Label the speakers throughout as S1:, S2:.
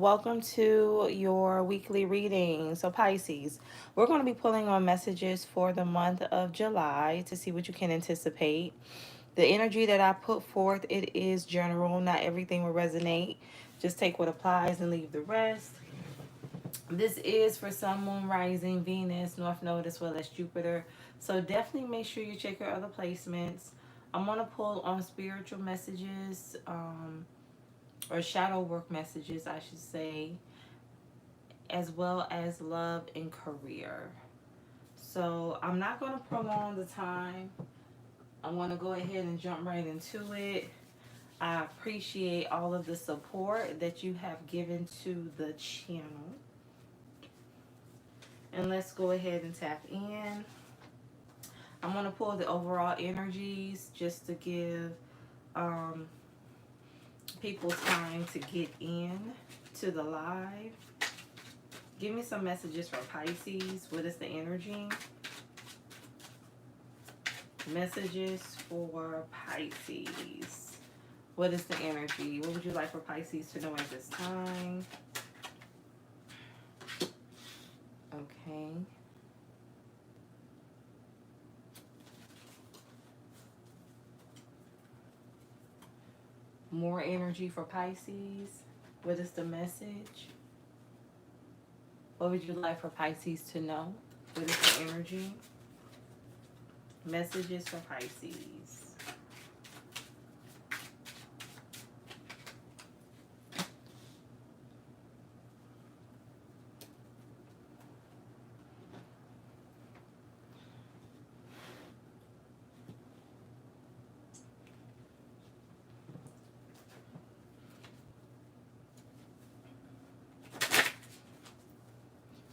S1: welcome to your weekly reading. So, Pisces, we're going to be pulling on messages for the month of July to see what you can anticipate. The energy that I put forth, it is general. Not everything will resonate. Just take what applies and leave the rest. This is for Sun, Moon, Rising, Venus, North Node, as well as Jupiter. So definitely make sure you check your other placements. I'm going to pull on spiritual messages, or shadow work messages, I should say, as well as love and career. So I'm not going to prolong the time. I'm going to go ahead and jump right into it. I appreciate all of the support that you have given to the channel. And let's go ahead and tap in. I'm going to pull the overall energies just to give um, people time to get in to the live. Give me some messages for Pisces. What is the energy? Messages for Pisces. What is the energy? What would you like for Pisces to know at this time? Okay. More energy for Pisces. What is the message? What would you like for Pisces to know? What is the energy? Messages for Pisces.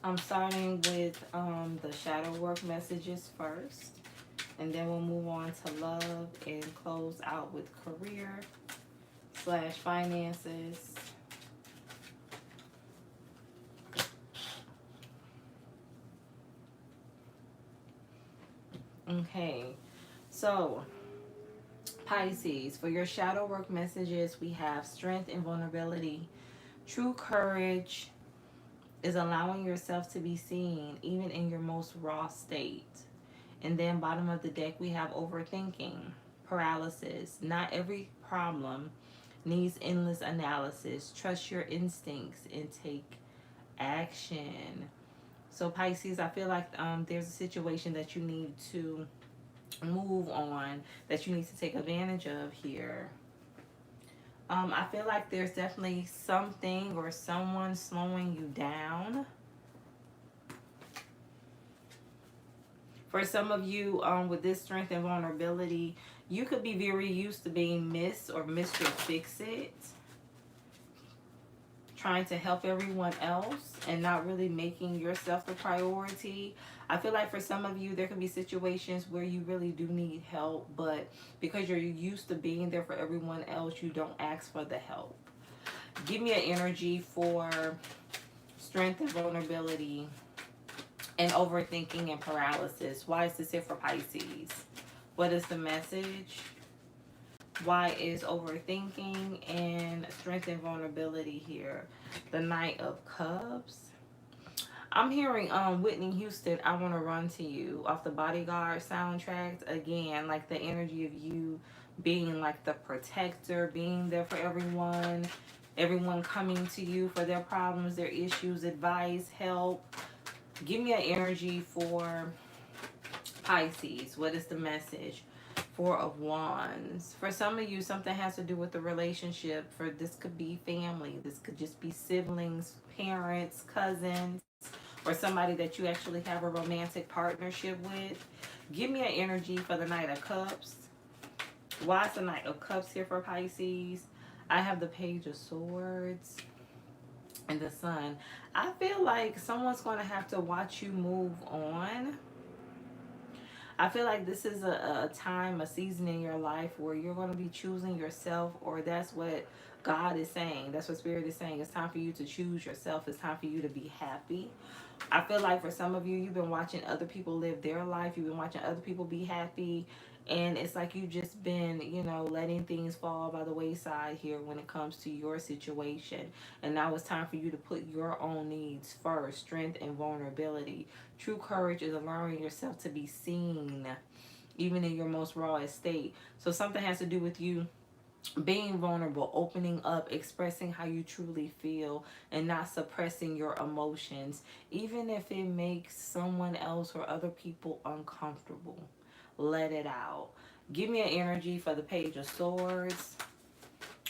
S1: I'm starting with the shadow work messages first, and then we'll move on to love and close out with career / finances. Okay, so Pisces, for your shadow work messages, we have strength and vulnerability. True courage is allowing yourself to be seen even in your most raw state. And then bottom of the deck, we have overthinking, paralysis. Not every problem needs endless analysis. Trust your instincts and take action. So Pisces, I feel like there's a situation that you need to move on, that you need to take advantage of here. I feel like there's definitely something or someone slowing you down. For some of you, with this strength and vulnerability, you could be very used to being Miss or Mr. Fix-It, trying to help everyone else and not really making yourself the priority. I feel like for some of you, there can be situations where you really do need help, but because you're used to being there for everyone else, you don't ask for the help. Give me an energy for strength and vulnerability and overthinking and paralysis. Why is this here for Pisces? What is the message? Why is overthinking and strength and vulnerability here? The Knight of Cups. I'm hearing Whitney Houston, I Want to Run to You, off the Bodyguard soundtrack. Again, like the energy of you being like the protector, being there for everyone coming to you for their problems, their issues, advice, help. Give me an energy for Pisces. What is the message? Four of Wands. For some of you, something has to do with the relationship. For this could be family. This could just be siblings, parents, cousins, or somebody that you actually have a romantic partnership with. Give me an energy for the Knight of Cups. Why is the Knight of Cups here for Pisces? I have the Page of Swords and the Sun. I feel like someone's going to have to watch you move on. I feel like this is a time, a season in your life where you're going to be choosing yourself, or that's what God is saying. That's what Spirit is saying. It's time for you to choose yourself. It's time for you to be happy. I feel like for some of you, you've been watching other people live their life. You've been watching other people be happy. And it's like you've just been, you know, letting things fall by the wayside here when it comes to your situation. And now it's time for you to put your own needs first, strength and vulnerability. True courage is allowing yourself to be seen, even in your most raw estate. So something has to do with you being vulnerable, opening up, expressing how you truly feel, and not suppressing your emotions, even if it makes someone else or other people uncomfortable. Let it out. Give me an energy for the Page of Swords.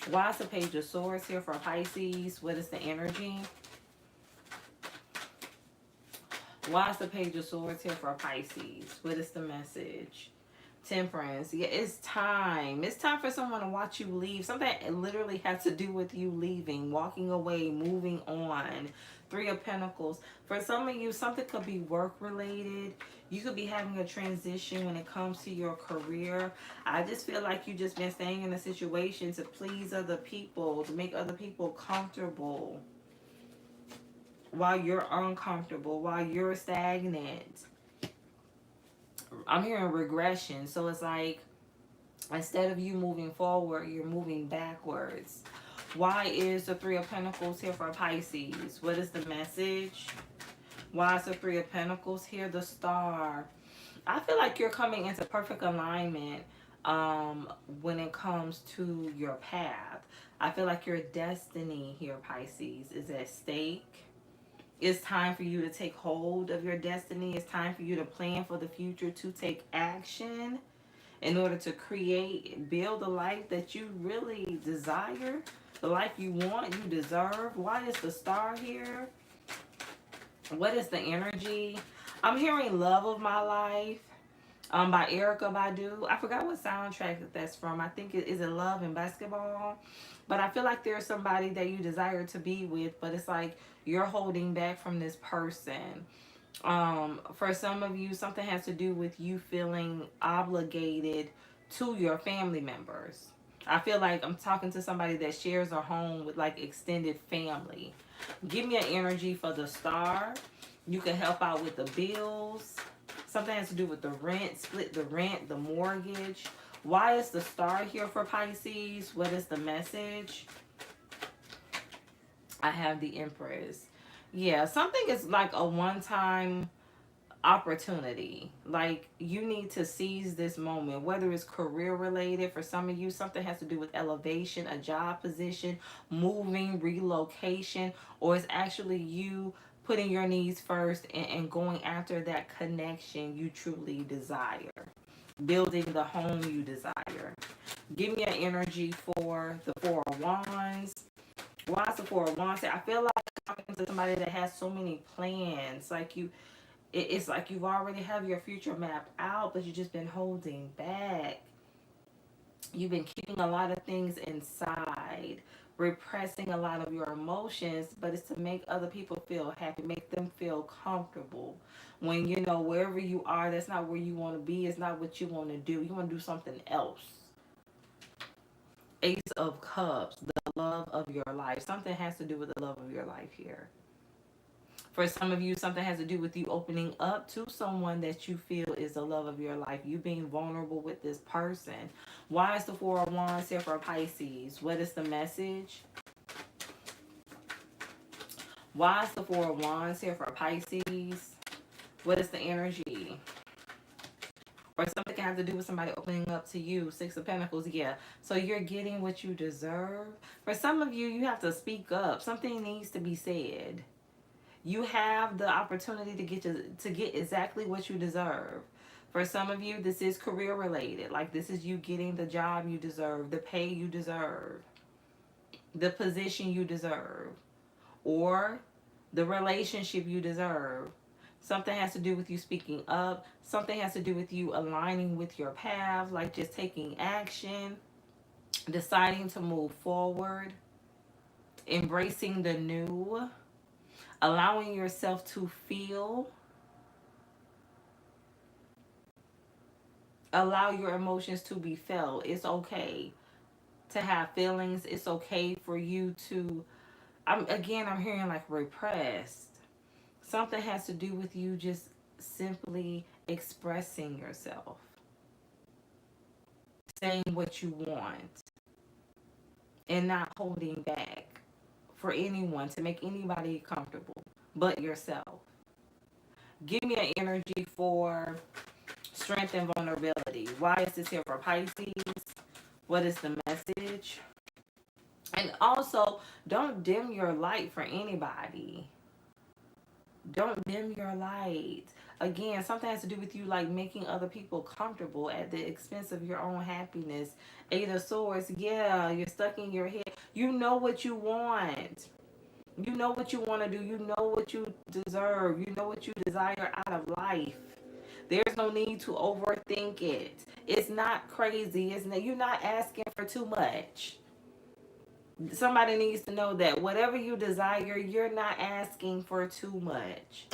S1: Why is the Page of Swords here for Pisces? What is the energy? Why is the Page of Swords here for Pisces? What is the message? Temperance. Yeah, it's time. It's time for someone to watch you leave. Something that literally has to do with you leaving, walking away, moving on. Three of Pentacles. For some of you, something could be work related. You could be having a transition when it comes to your career. I just feel like you just been staying in a situation to please other people, to make other people comfortable while you're uncomfortable, while you're stagnant. I'm hearing regression. So it's like instead of you moving forward, you're moving backwards. Why is the Three of Pentacles here for Pisces? What is the message? Why is the Three of Pentacles here? The Star. I feel like you're coming into perfect alignment when it comes to your path. I feel like your destiny here, Pisces, is at stake. It's time for you to take hold of your destiny. It's time for you to plan for the future, to take action in order to create, build the life that you really desire, the life you want, you deserve. Why is the Star here? What is the energy? I'm hearing Love of My Life by Erykah Badu. I forgot what soundtrack that's from. I think it is Love and Basketball. But I feel like there's somebody that you desire to be with, but it's like you're holding back from this person. For some of you, something has to do with you feeling obligated to your family members. I feel like I'm talking to somebody that shares a home with like extended family. Give me an energy for the Star. You can help out with the bills. Something has to do with the rent, split the rent, the mortgage. Why is the Star here for Pisces? What is the message? I have the Empress. Yeah, something is like a one-time opportunity. Like you need to seize this moment, whether it's career related. For some of you, something has to do with elevation, a job position, moving, relocation, or it's actually you putting your needs first and going after that connection you truly desire, building the home you desire. Give me an energy for the Four of Wands. Why is the Four of Wands? I feel like I'm talking to somebody that has so many plans. Like it's like you've already have your future mapped out, but you've just been holding back. You've been keeping a lot of things inside, repressing a lot of your emotions, but it's to make other people feel happy, make them feel comfortable. When you know wherever you are, that's not where you want to be, it's not what you want to do. You want to do something else. Ace of Cups, the love of your life. Something has to do with the love of your life here. For some of you, something has to do with you opening up to someone that you feel is the love of your life. You being vulnerable with this person. Why is the Four of Wands here for Pisces? What is the message? Why is the Four of Wands here for Pisces? What is the energy? Or something can have to do with somebody opening up to you. Six of Pentacles, yeah. So you're getting what you deserve. For some of you, you have to speak up. Something needs to be said. You have the opportunity to get exactly what you deserve. For some of you, this is career related. Like this is you getting the job you deserve, the pay you deserve, the position you deserve, or the relationship you deserve. Something has to do with you speaking up. Something has to do with you aligning with your path, like just taking action, deciding to move forward, embracing the new, allowing yourself to feel. Allow your emotions to be felt. It's okay to have feelings. It's okay for you to, I'm hearing like repressed. Something has to do with you just simply expressing yourself. saying what you want and not holding back for anyone to make anybody comfortable but yourself. Give me an energy for strength and vulnerability. Why is this here for Pisces? What is the message? And also, don't dim your light for anybody. Don't dim your light. Again, something has to do with you like making other people comfortable at the expense of your own happiness. Eight of Swords, yeah, you're stuck in your head. You know what you want. You know what you want to do. You know what you deserve. You know what you desire out of life. There's no need to overthink it. It's not crazy. You're not asking for too much. Somebody needs to know that whatever you desire, you're not asking for too much.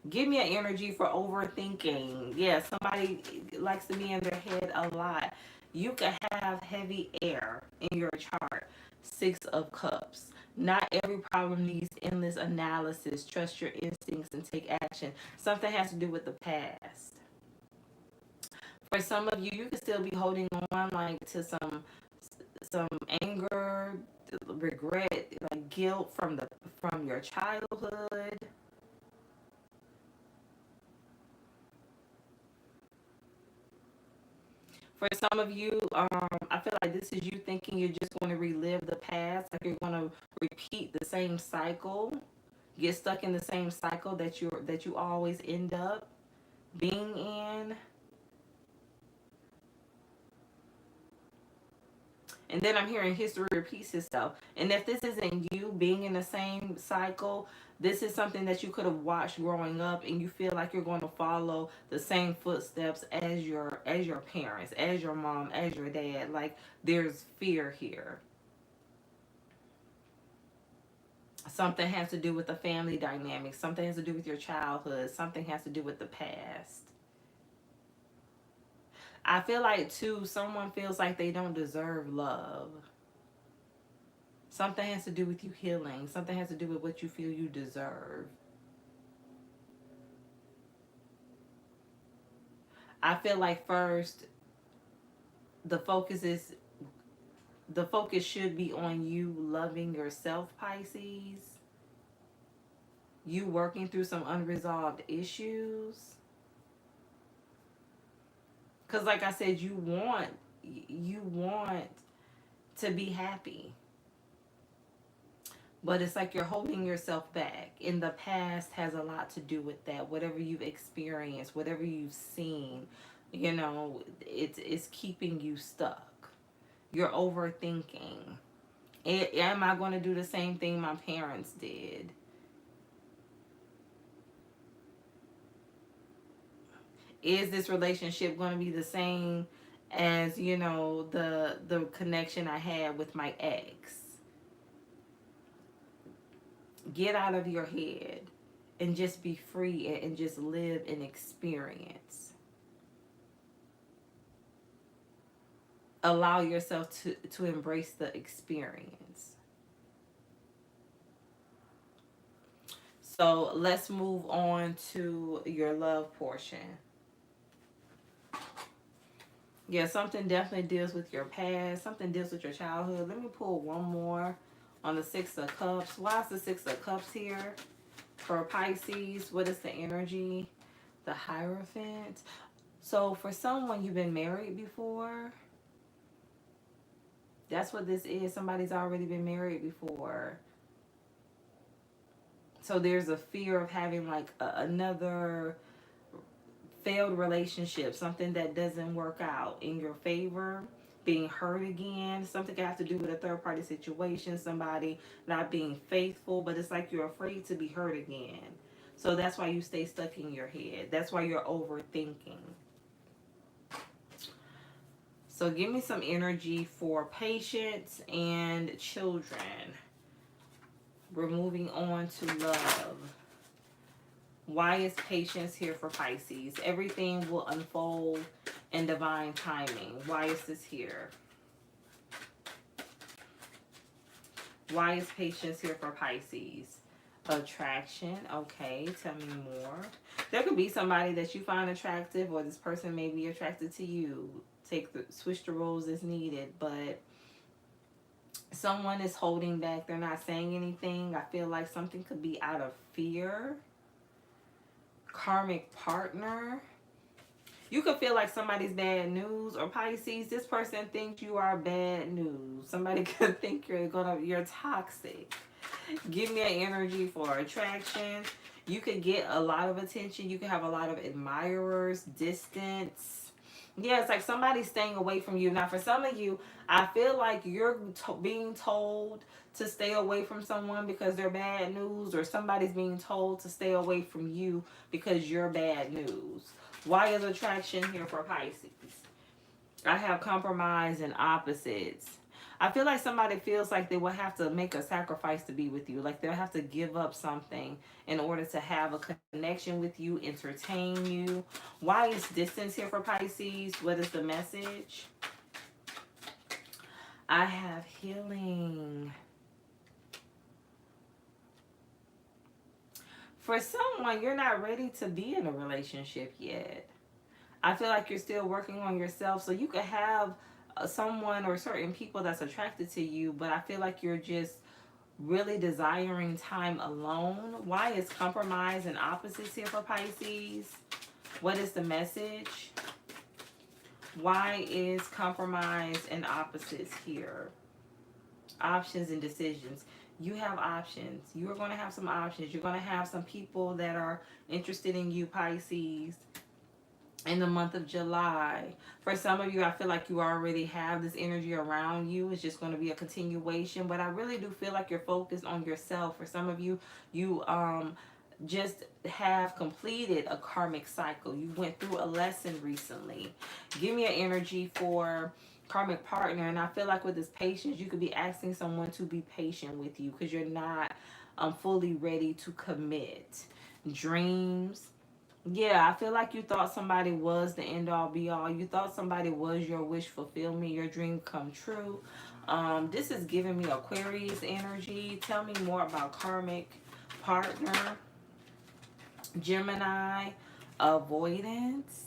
S1: Give me an energy for overthinking. Yeah, somebody likes to be in their head a lot. You can have heavy air in your chart. Six of Cups. Not every problem needs endless analysis. Trust your instincts and take action. Something has to do with the past. For some of you, you can still be holding on like to some anger, regret, like guilt from your childhood. For some of you, I feel like this is you thinking you're just going to relive the past, like you're going to repeat the same cycle, get stuck in the same cycle that you always end up being in. And then I'm hearing history repeats itself. And if this isn't you being in the same cycle, this is something that you could have watched growing up, and you feel like you're going to follow the same footsteps as your parents, as your mom, as your dad. Like there's fear here. Something has to do with the family dynamic. Something has to do with your childhood. Something has to do with the past. I feel like too, someone feels like they don't deserve love. Something has to do with you healing. Something has to do with what you feel you deserve. I feel like first, the focus should be on you loving yourself, Pisces. You working through some unresolved issues. Because like I said, you want to be happy. But it's like you're holding yourself back. And the past has a lot to do with that. Whatever you've experienced, whatever you've seen, it's keeping you stuck. You're overthinking. Am I going to do the same thing my parents did? Is this relationship going to be the same as, the connection I had with my ex? Get out of your head and just be free and just live and experience. Allow yourself to embrace the experience. So let's move on to your love portion. Yeah, something definitely deals with your past. Something deals with your childhood. Let me pull one more on the Six of Cups. Why is the Six of Cups here for Pisces? What is the energy? The Hierophant. So for someone, you've been married before. That's what this is. Somebody's already been married before. So there's a fear of having like another failed relationship, something that doesn't work out in your favor, being hurt again. Something can have to do with a third party situation, somebody not being faithful, but it's like you're afraid to be hurt again. So that's why you stay stuck in your head. That's why you're overthinking. So give me some energy for patience and children. We're moving on to love. Why is patience here for Pisces? Everything will unfold in divine timing. Why is this here? Why is patience here for Pisces? Attraction. Okay, tell me more. There could be somebody that you find attractive, or this person may be attracted to you. switch the roles as needed. But someone is holding back. They're not saying anything. I feel like something could be out of fear. Karmic partner. You could feel like somebody's bad news, or Pisces, this person thinks you are bad news. Somebody could think you're toxic. Give me an energy for attraction. You could get a lot of attention. You could have a lot of admirers, distance. Yeah, it's like somebody's staying away from you. Now, for some of you, I feel like you're being told to stay away from someone because they're bad news, or somebody's being told to stay away from you because you're bad news. Why is attraction here for Pisces? I have compromise and opposites. I feel like somebody feels like they will have to make a sacrifice to be with you. Like they'll have to give up something in order to have a connection with you, entertain you. Why is distance here for Pisces? What is the message? I have healing. For someone, you're not ready to be in a relationship yet. I feel like you're still working on yourself. So you could have someone or certain people that's attracted to you, but I feel like you're just really desiring time alone. Why is compromise and opposites here for Pisces? What is the message? Why is compromise and opposites here? Options and decisions. You have options. You are going to have some options. You're going to have some people that are interested in you, Pisces, in the month of July. For some of you, I feel like you already have this energy around you. It's just going to be a continuation. But I really do feel like you're focused on yourself. For some of you, you just have completed a karmic cycle. You went through a lesson recently. Give me an energy for karmic partner. And I feel like with this patience, you could be asking someone to be patient with you because you're not fully ready to commit. Dreams. Yeah, I feel like you thought somebody was the end all be all. You thought somebody was your wish fulfillment, your dream come true. This is giving me Aquarius energy. Tell me more about karmic partner. Gemini, avoidance.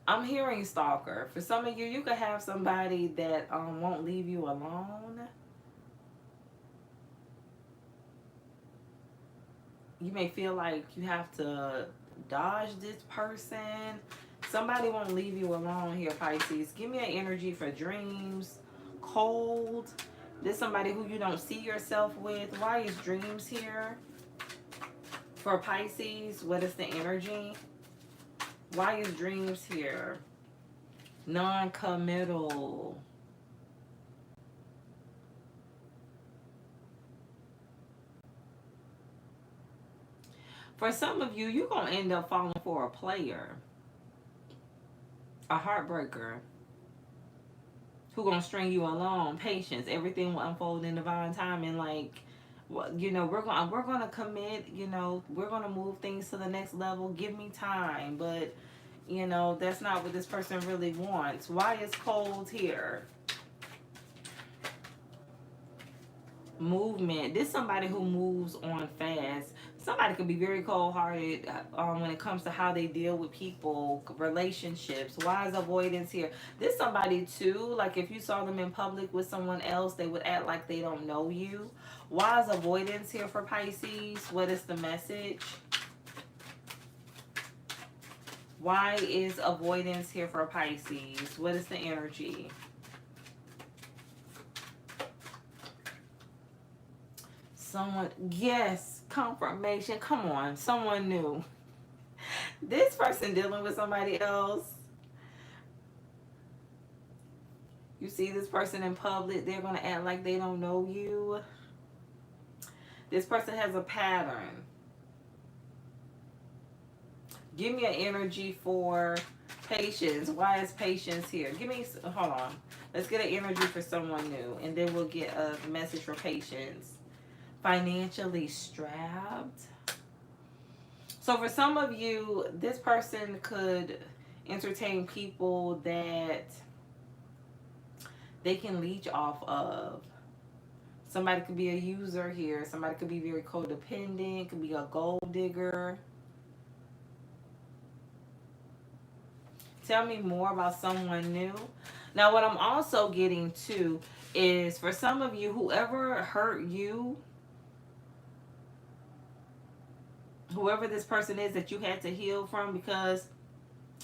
S1: I'm hearing stalker. For some of you, you could have somebody that won't leave you alone. You may feel like you have to dodge this person. Somebody won't leave you alone here, Pisces. Give me an energy for dreams. Cold. This is somebody who you don't see yourself with. Why is dreams here? For Pisces, what is the energy? Why is dreams here? Non-committal. For some of you, you're going to end up falling for a player. A heartbreaker. Who going to string you along. Patience. Everything will unfold in divine time. And like, you know, we're going to commit. You know, we're going to move things to the next level. Give me time. But, you know, that's not what this person really wants. Why is cold here? Movement. This is somebody who moves on fast. Somebody could be very cold-hearted when it comes to how they deal with people, relationships. Why is avoidance here? This somebody too, like if you saw them in public with someone else, they would act like they don't know you. Why is avoidance here for Pisces? What is the message? Why is avoidance here for Pisces? What is the energy? Someone, yes, confirmation. Come on, someone new. This person dealing with somebody else. You see this person in public, they're going to act like they don't know you. This person has a pattern. Give me an energy for patience. Why is patience here? Give me, hold on. Let's get an energy for someone new, and then we'll get a message for patience. Financially strapped. So for some of you, this person could entertain people that they can leech off of. Somebody could be a user here. Somebody could be very codependent. Could be a gold digger. Tell me more about someone new. Now, what I'm also getting to is for some of you, whoever hurt you, whoever this person is that you had to heal from because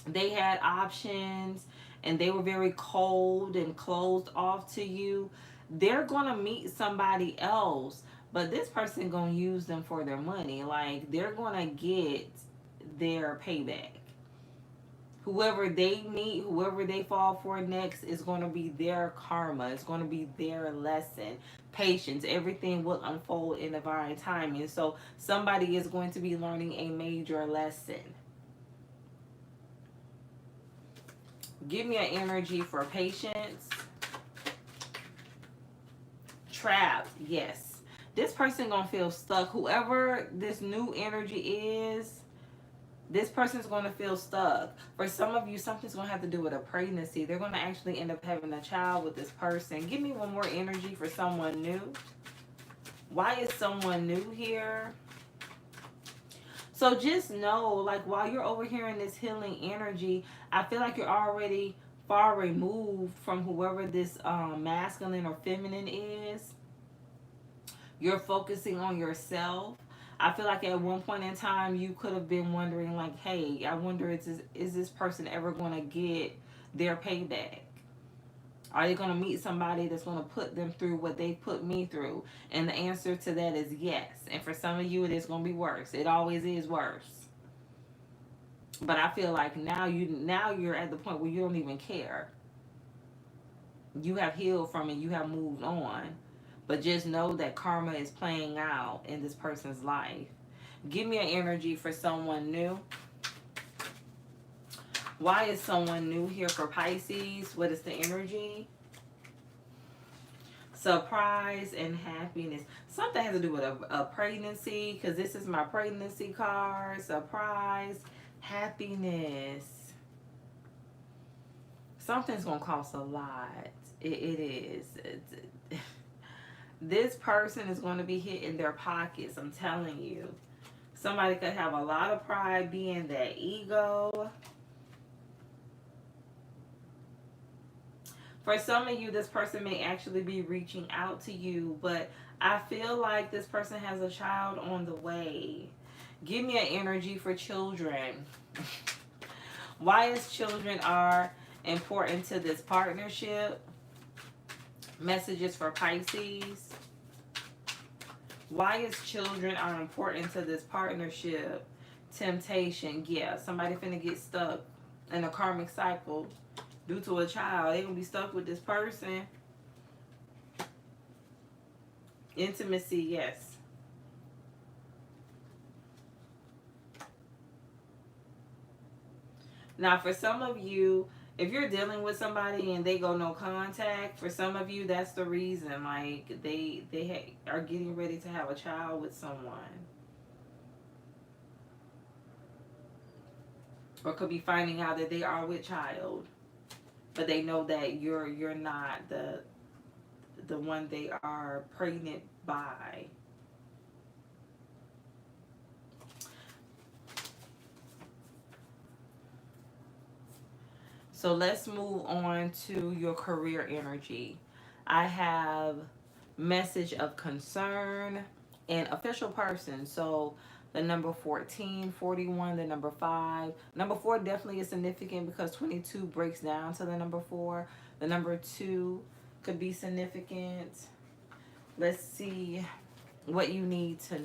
S1: they had options and they were very cold and closed off to you, they're going to meet somebody else, but this person going to use them for their money. Like, they're going to get their payback. Whoever they meet, whoever they fall for next is going to be their karma. It's going to be their lesson. Patience. Everything will unfold in divine timing. So somebody is going to be learning a major lesson. Give me an energy for patience. Trapped. Yes. This person going to feel stuck. Whoever this new energy is, this person's going to feel stuck. For some of you, something's going to have to do with a pregnancy. They're going to actually end up having a child with this person. Give me one more energy for someone new. Why is someone new here? So just know, like, while you're over here in this healing energy, I feel like you're already far removed from whoever this masculine or feminine is. You're focusing on yourself. I feel like at one point in time you could have been wondering, like, hey, I wonder, is this person ever going to get their payback? Are they going to meet somebody that's going to put them through what they put me through? And the answer to that is yes. And for some of you, it is going to be worse. It always is worse. But I feel like now you're at the point where you don't even care. You have healed from it. You have moved on. But just know that karma is playing out in this person's life. Give me an energy for someone new. Why is someone new here for Pisces? What is the energy? Surprise and happiness. Something has to do with a pregnancy, because this is my pregnancy card. Surprise, happiness. Something's going to cost a lot. It is. This person is going to be hitting their pockets, I'm telling you. Somebody could have a lot of pride, being that ego. For some of you, this person may actually be reaching out to you, but I feel like this person has a child on the way. Give me an energy for children. Why is children are important to this partnership? Messages for Pisces. Why is children are important to this partnership? Temptation. Yeah, somebody finna get stuck in a karmic cycle due to a child. They gonna be stuck with this person. Intimacy, yes. Now, for some of you, if you're dealing with somebody and they go no contact, for some of you, that's the reason. Like, they are getting ready to have a child with someone. Or could be finding out that they are with child. But they know that you're not the one they are pregnant by. So let's move on to your career energy. I have message of concern and official person. So the number 14, 41, the number 5. Number 4 definitely is significant because 22 breaks down to the number 4. The number 2 could be significant. Let's see what you need to know.